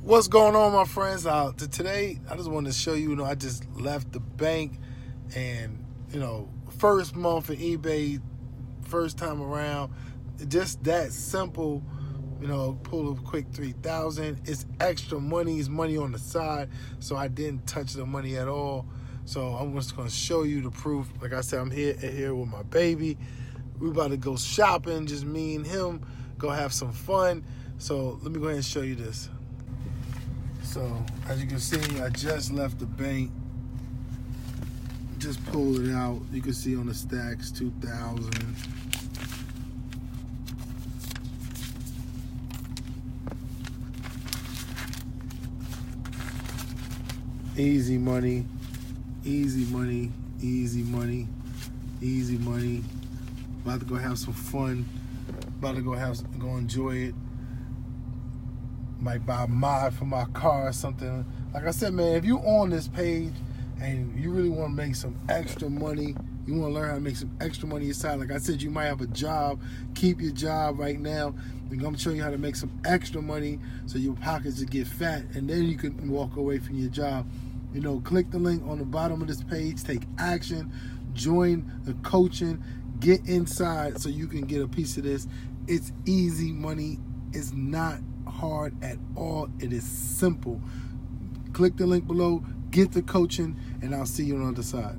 What's going on, my friends? Today, I just wanted to show you, I just left the bank and, first month in eBay, first time around, just that simple, pull a quick 3,000. It's extra money, it's money on the side, so I didn't touch the money at all. So I'm just going to show you the proof. Like I said, I'm here with my baby. We about to go shopping, just me and him, go have some fun. So let me go ahead and show you this. So, as you can see, I just left the bank. Just pulled it out. You can see on the stacks, 2,000. Easy money, easy money, easy money, easy money. About to go have some fun. About to go enjoy it. Might buy a mod for my car or something. Like I said, man, if you on this page and you really want to make some extra money, you want to learn how to make some extra money inside. Like I said, you might have a job. Keep your job right now. I'm going to show you how to make some extra money so your pockets will get fat, and then you can walk away from your job. Click the link on the bottom of this page. Take action. Join the coaching. Get inside so you can get a piece of this. It's easy money. It's not hard at all. It is simple. Click the link below, get the coaching, and I'll see you on the other side.